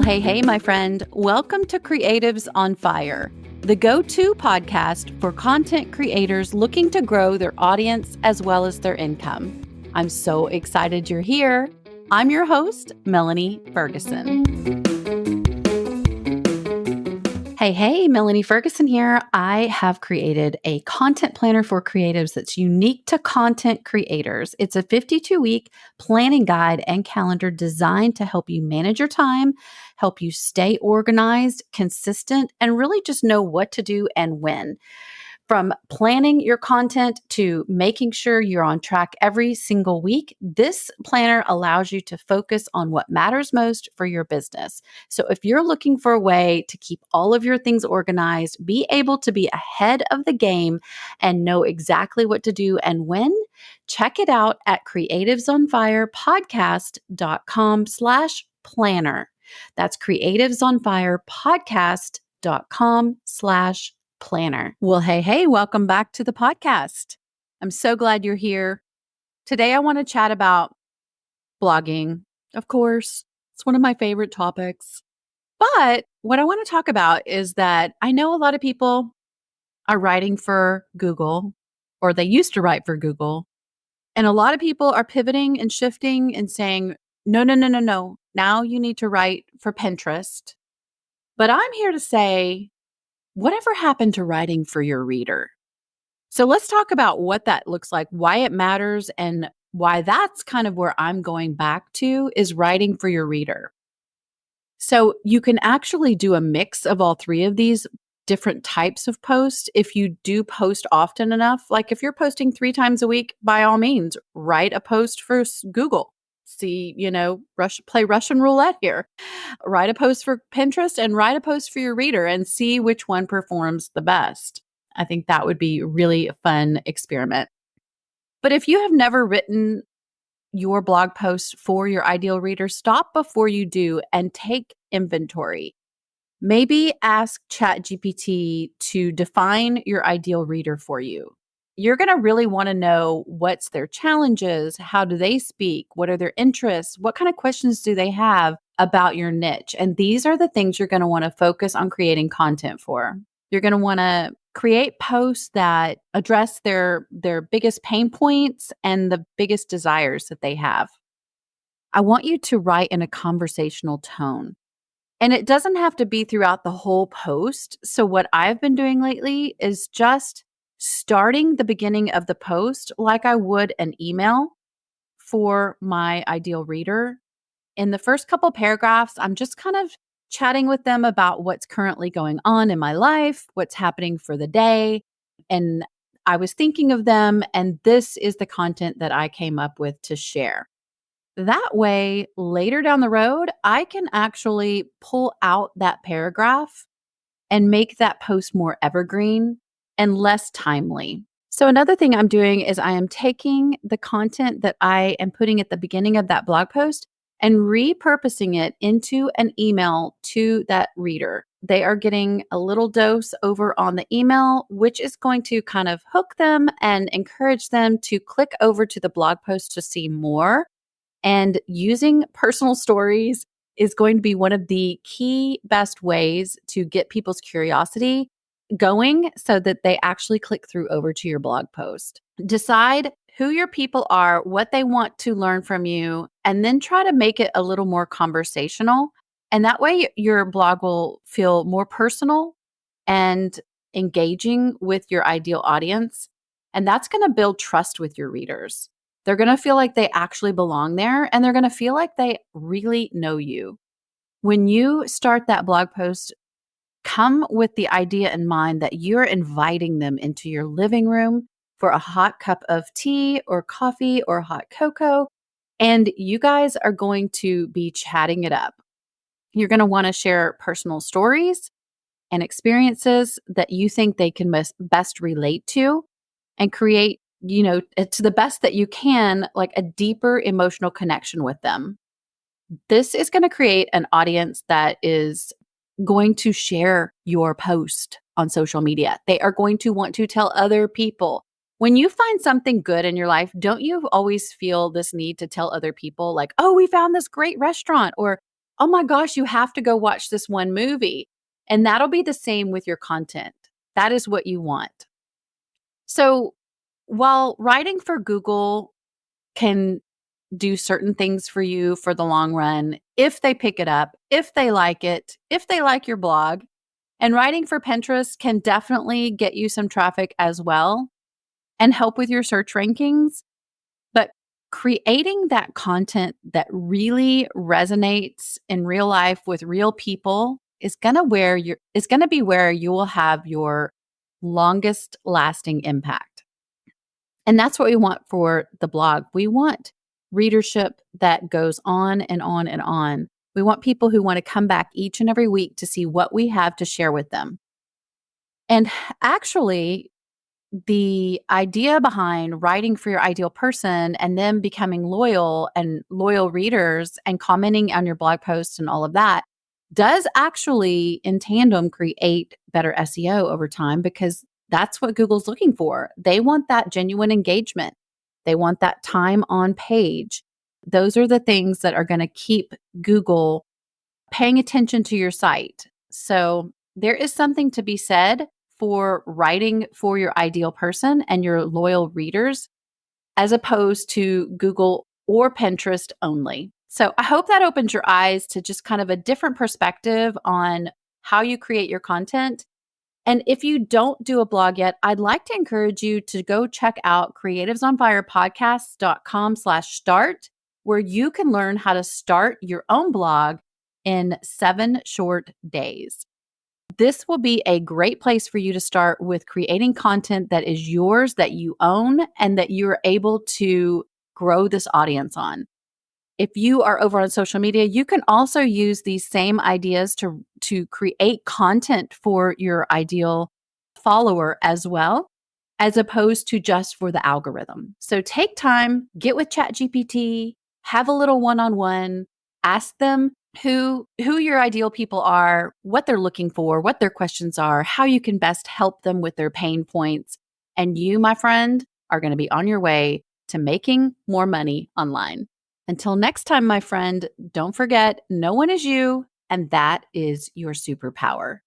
Hey, my friend. Welcome to Creatives on Fire, the go-to podcast for content creators looking to grow their audience as well as their income. I'm so excited you're here. I'm your host, Melanie Ferguson. Hey, Melanie Ferguson here. I have created a content planner for creatives that's unique to content creators. It's a 52-week planning guide and calendar designed to help you manage your time, help you stay organized, consistent, and really just know what to do and when. From planning your content to making sure you're on track every single week, this planner allows you to focus on what matters most for your business. So if you're looking for a way to keep all of your things organized, be able to be ahead of the game and know exactly what to do and when, check it out at creativesonfirepodcast.com/planner. That's creativesonfirepodcast.com/planner. Well, hey, welcome back to the podcast. I'm so glad you're here. Today, I want to chat about blogging. Of course, it's one of my favorite topics. But what I want to talk about is that I know a lot of people are writing for Google, or they used to write for Google. And a lot of people are pivoting and shifting and saying, no. Now you need to write for Pinterest. But I'm here to say, whatever happened to writing for your reader? So let's talk about what that looks like, why it matters, and why that's kind of where I'm going back to is writing for your reader. So you can actually do a mix of all three of these different types of posts if you do post often enough. Like if you're posting 3 times a week, by all means, write a post for Google. See, play Russian roulette here. Write a post for Pinterest and write a post for your reader and see which one performs the best. I think that would be really a fun experiment. But if you have never written your blog post for your ideal reader, stop before you do and take inventory. Maybe ask ChatGPT to define your ideal reader for you. You're going to really want to know what's their challenges, how do they speak, what are their interests, what kind of questions do they have about your niche. And these are the things you're going to want to focus on creating content for. You're going to want to create posts that address their biggest pain points and the biggest desires that they have. I want you to write in a conversational tone. And it doesn't have to be throughout the whole post. So what I've been doing lately is just starting the beginning of the post like I would an email for my ideal reader. In the first couple paragraphs, I'm just kind of chatting with them about what's currently going on in my life, what's happening for the day. And I was thinking of them, and this is the content that I came up with to share. That way, later down the road, I can actually pull out that paragraph and make that post more evergreen and less timely. So another thing I'm doing is I am taking the content that I am putting at the beginning of that blog post and repurposing it into an email to that reader. They are getting a little dose over on the email, which is going to kind of hook them and encourage them to click over to the blog post to see more. And using personal stories is going to be one of the key best ways to get people's curiosity going so that they actually click through over to your blog post. Decide who your people are, what they want to learn from you, and then try to make it a little more conversational. And that way your blog will feel more personal and engaging with your ideal audience. And that's going to build trust with your readers. They're going to feel like they actually belong there, and they're going to feel like they really know you. When you start that blog post, come with the idea in mind that you're inviting them into your living room for a hot cup of tea or coffee or hot cocoa, and you guys are going to be chatting it up. You're going to want to share personal stories and experiences that you think they can best relate to and create, to the best that you can, like a deeper emotional connection with them. This is going to create an audience that is going to share your post on social media. They are going to want to tell other people. When you find something good in your life, don't you always feel this need to tell other people like, oh, we found this great restaurant, or, oh my gosh, you have to go watch this one movie. And that'll be the same with your content. That is what you want. So while writing for Google can do certain things for you for the long run, if they pick it up, if they like it, if they like your blog, and writing for Pinterest can definitely get you some traffic as well and help with your search rankings. But creating that content that really resonates in real life with real people is going to be where you will have your longest lasting impact. And that's what we want for the blog. We want readership that goes on and on and on. We want people who want to come back each and every week to see what we have to share with them. And actually, the idea behind writing for your ideal person and them becoming loyal and loyal readers and commenting on your blog posts and all of that does actually in tandem create better SEO over time, because that's what Google's looking for. They want that genuine engagement. They want that time on page. Those are the things that are going to keep Google paying attention to your site. So there is something to be said for writing for your ideal person and your loyal readers, as opposed to Google or Pinterest only. So I hope that opens your eyes to just kind of a different perspective on how you create your content. And if you don't do a blog yet, I'd like to encourage you to go check out creativesonfirepodcast.com/start, where you can learn how to start your own blog in 7 short days. This will be a great place for you to start with creating content that is yours, that you own, and that you're able to grow this audience on. If you are over on social media, you can also use these same ideas to create content for your ideal follower as well, as opposed to just for the algorithm. So take time, get with ChatGPT, have a little one-on-one, ask them who your ideal people are, what they're looking for, what their questions are, how you can best help them with their pain points. And you, my friend, are going to be on your way to making more money online. Until next time, my friend, don't forget, no one is you, and that is your superpower.